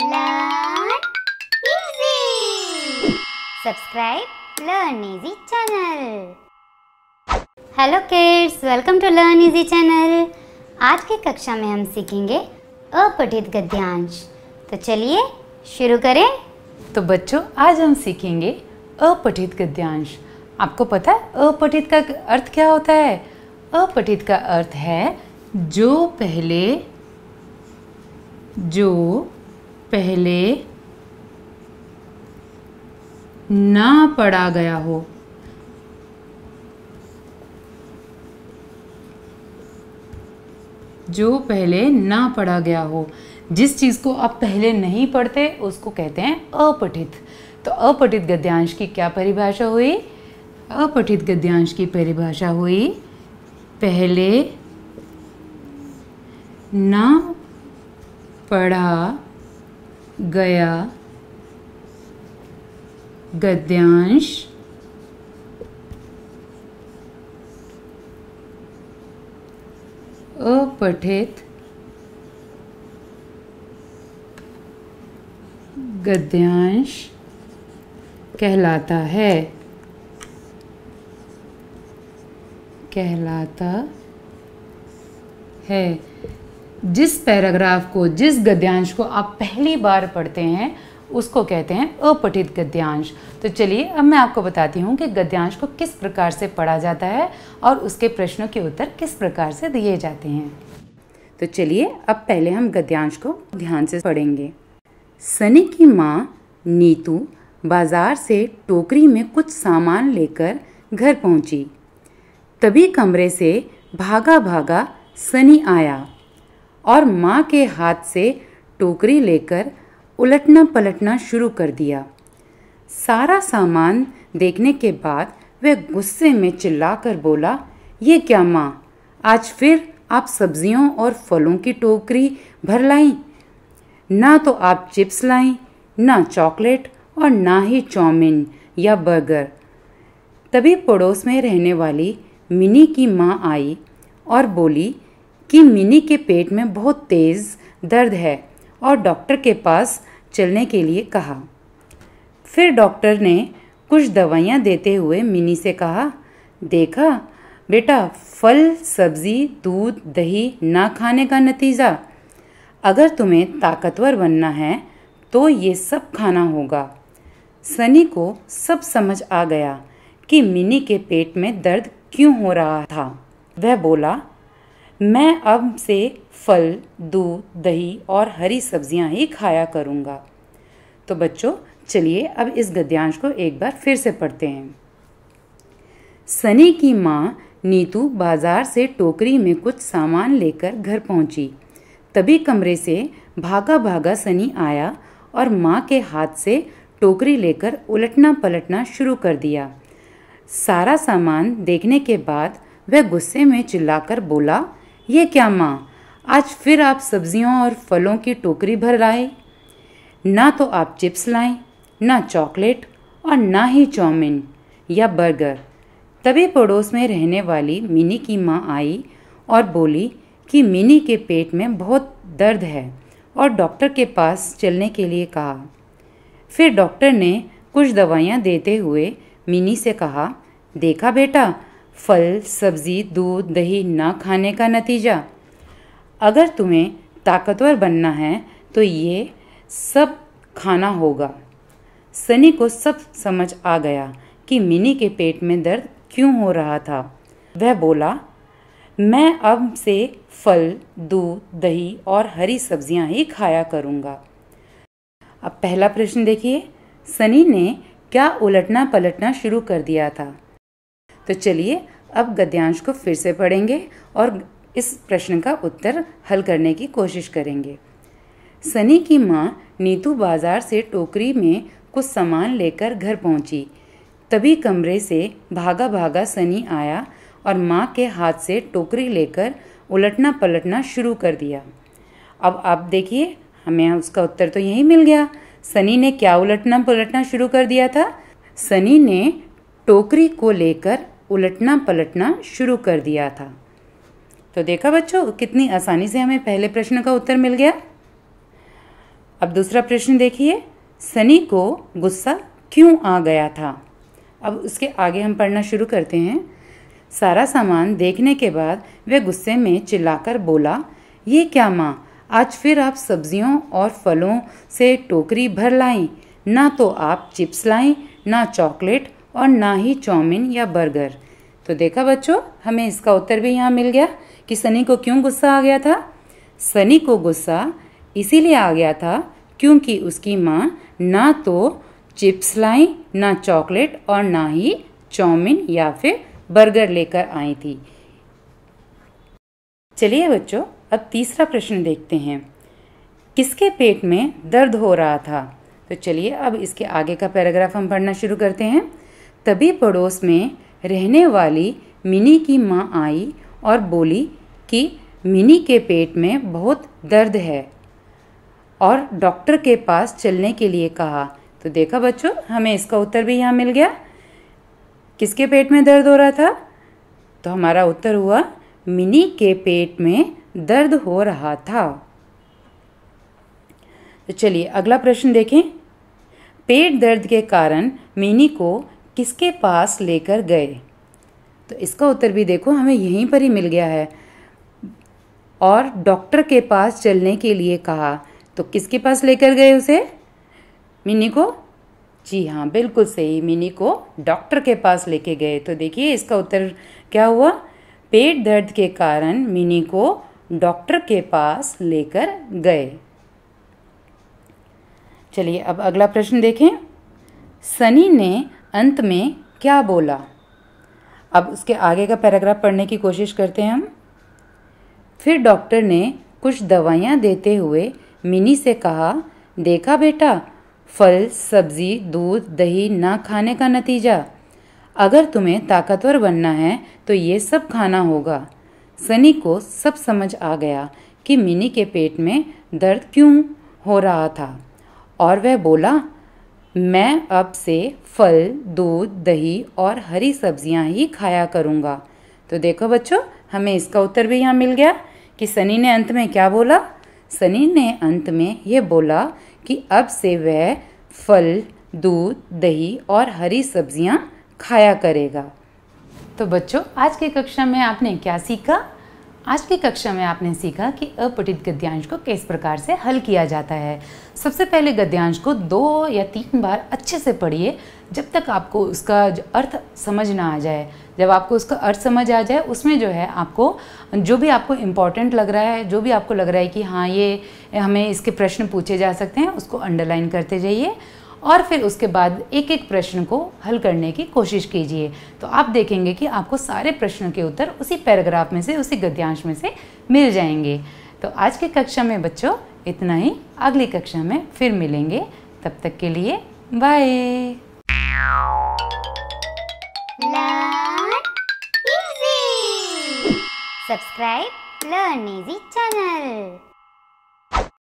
Learn easy. Subscribe Learn Easy channel. Hello kids, welcome to Learn Easy channel. आज की कक्षा में हम सीखेंगे अपठित गद्यांश। तो चलिए शुरू करें। तो बच्चों, आज हम सीखेंगे अपठित गद्यांश। आपको पता है अपठित का अर्थ क्या होता है? अपठित का अर्थ है जो पहले ना पढ़ा गया हो। जो पहले ना पढ़ा गया हो, जिस चीज़ को आप पहले नहीं पढ़ते उसको कहते हैं अपठित। तो अपठित गद्यांश की क्या परिभाषा हुई? अपठित गद्यांश की परिभाषा हुई पहले ना पढ़ा गया गद्यांश अपठित गद्यांश कहलाता है। जिस पैराग्राफ को, जिस गद्यांश को आप पहली बार पढ़ते हैं उसको कहते हैं अपठित गद्यांश। तो चलिए अब मैं आपको बताती हूँ कि गद्यांश को किस प्रकार से पढ़ा जाता है और उसके प्रश्नों के उत्तर किस प्रकार से दिए जाते हैं। तो चलिए अब पहले हम गद्यांश को ध्यान से पढ़ेंगे। सनी की माँ नीतू बाजार से टोकरी में कुछ सामान लेकर घर पहुँची। तभी कमरे से भागा भागा सनी आया और माँ के हाथ से टोकरी लेकर उलटना पलटना शुरू कर दिया। सारा सामान देखने के बाद वह गुस्से में चिल्लाकर बोला, ये क्या माँ, आज फिर आप सब्जियों और फलों की टोकरी भर लाई? ना तो आप चिप्स लाई, ना चॉकलेट और ना ही चाउमीन या बर्गर। तभी पड़ोस में रहने वाली मिनी की माँ आई और बोली कि मिनी के पेट में बहुत तेज़ दर्द है और डॉक्टर के पास चलने के लिए कहा। फिर डॉक्टर ने कुछ दवाइयाँ देते हुए मिनी से कहा, देखा बेटा, फल, सब्जी, दूध, दही ना खाने का नतीजा। अगर तुम्हें ताकतवर बनना है तो ये सब खाना होगा। सनी को सब समझ आ गया कि मिनी के पेट में दर्द क्यों हो रहा था। वह बोला, मैं अब से फल, दूध, दही और हरी सब्जियां ही खाया करूंगा। तो बच्चों, चलिए अब इस गद्यांश को एक बार फिर से पढ़ते हैं। सनी की माँ नीतू बाजार से टोकरी में कुछ सामान लेकर घर पहुंची। तभी कमरे से भागा भागा सनी आया और माँ के हाथ से टोकरी लेकर उलटना पलटना शुरू कर दिया। सारा सामान देखने के बाद वह गुस्से में चिल्लाकर बोला, ये क्या माँ, आज फिर आप सब्जियों और फलों की टोकरी भर लाए? ना तो आप चिप्स लाए, ना चॉकलेट और ना ही चाउमीन या बर्गर। तभी पड़ोस में रहने वाली मिनी की माँ आई और बोली कि मिनी के पेट में बहुत दर्द है और डॉक्टर के पास चलने के लिए कहा। फिर डॉक्टर ने कुछ दवाइयाँ देते हुए मिनी से कहा, देखा बेटा, फल, सब्जी, दूध, दही ना खाने का नतीजा। अगर तुम्हें ताकतवर बनना है तो ये सब खाना होगा। सनी को सब समझ आ गया कि मिनी के पेट में दर्द क्यों हो रहा था। वह बोला, मैं अब से फल, दूध, दही और हरी सब्जियां ही खाया करूँगा। अब पहला प्रश्न देखिए, सनी ने क्या उलटना पलटना शुरू कर दिया था? तो चलिए अब गद्यांश को फिर से पढ़ेंगे और इस प्रश्न का उत्तर हल करने की कोशिश करेंगे। सनी की माँ नीतू बाजार से टोकरी में कुछ सामान लेकर घर पहुंची। तभी कमरे से भागा भागा सनी आया और माँ के हाथ से टोकरी लेकर उलटना पलटना शुरू कर दिया। अब आप देखिए, हमें उसका उत्तर तो यही मिल गया। सनी ने क्या उलटना पलटना शुरू कर दिया था? सनी ने टोकरी को लेकर उलटना पलटना शुरू कर दिया था। तो देखा बच्चों, कितनी आसानी से हमें पहले प्रश्न का उत्तर मिल गया। अब दूसरा प्रश्न देखिए, सनी को गुस्सा क्यों आ गया था। अब उसके आगे हम पढ़ना शुरू करते हैं। सारा सामान देखने के बाद वह गुस्से में चिल्लाकर बोला, ये क्या माँ, आज फिर आप सब्जियों और फलों से टोकरी भर लाई। ना तो आप चिप्स लाई, ना चॉकलेट और ना ही चाउमीन या बर्गर। तो देखा बच्चों, हमें इसका उत्तर भी यहाँ मिल गया कि सनी को क्यों गुस्सा आ गया था। सनी को गुस्सा इसीलिए आ गया था क्योंकि उसकी माँ ना तो चिप्स लाई, ना चॉकलेट और ना ही चाउमीन या फिर बर्गर लेकर आई थी। चलिए बच्चों, अब तीसरा प्रश्न देखते हैं। किसके पेट में दर्द हो रहा था। तो चलिए अब इसके आगे का पैराग्राफ हम पढ़ना शुरू करते हैं। तभी पड़ोस में रहने वाली मिनी की माँ आई और बोली कि मिनी के पेट में बहुत दर्द है और डॉक्टर के पास चलने के लिए कहा। तो देखा बच्चों, हमें इसका उत्तर भी यहाँ मिल गया। किसके पेट में दर्द हो रहा था। तो हमारा उत्तर हुआ मिनी के पेट में दर्द हो रहा था। तो चलिए अगला प्रश्न देखें। पेट दर्द के कारण मिनी को किसके पास लेकर गए। तो इसका उत्तर भी देखो, हमें यहीं पर ही मिल गया है। और डॉक्टर के पास चलने के लिए कहा। तो किसके पास लेकर गए उसे, मिनी को। जी हाँ, बिल्कुल सही, मिनी को डॉक्टर के पास लेके गए। तो देखिए इसका उत्तर क्या हुआ, पेट दर्द के कारण मिनी को डॉक्टर के पास लेकर गए। चलिए अब अगला प्रश्न देखें। सनी ने अंत में क्या बोला। अब उसके आगे का पैराग्राफ पढ़ने की कोशिश करते हैं हम। फिर डॉक्टर ने कुछ दवाइयाँ देते हुए मिनी से कहा, देखा बेटा, फल, सब्जी, दूध, दही ना खाने का नतीजा। अगर तुम्हें ताकतवर बनना है तो ये सब खाना होगा। सनी को सब समझ आ गया कि मिनी के पेट में दर्द क्यों हो रहा था और वह बोला, मैं अब से फल, दूध, दही और हरी सब्जियां ही खाया करूँगा। तो देखो बच्चों, हमें इसका उत्तर भी यहाँ मिल गया कि सनी ने अंत में क्या बोला। सनी ने अंत में ये बोला कि अब से वह फल, दूध, दही और हरी सब्जियां खाया करेगा। तो बच्चों, आज की कक्षा में आपने क्या सीखा। आज की कक्षा में आपने सीखा कि अपठित गद्यांश को किस प्रकार से हल किया जाता है। सबसे पहले गद्यांश को 2 या 3 बार अच्छे से पढ़िए, जब तक आपको उसका अर्थ समझ ना आ जाए। जब आपको उसका अर्थ समझ आ जाए, उसमें जो है आपको जो भी आपको इम्पॉर्टेंट लग रहा है, जो भी आपको लग रहा है कि हाँ ये हमें इसके प्रश्न पूछे जा सकते हैं, उसको अंडरलाइन करते जाइए और फिर उसके बाद एक एक प्रश्न को हल करने की कोशिश कीजिए। तो आप देखेंगे कि आपको सारे प्रश्नों के उत्तर उसी पैराग्राफ में से, उसी गद्यांश में से मिल जाएंगे। तो आज की कक्षा में बच्चों इतना ही। अगली कक्षा में फिर मिलेंगे, तब तक के लिए bye. Learn easy. Subscribe Learn Easy channel.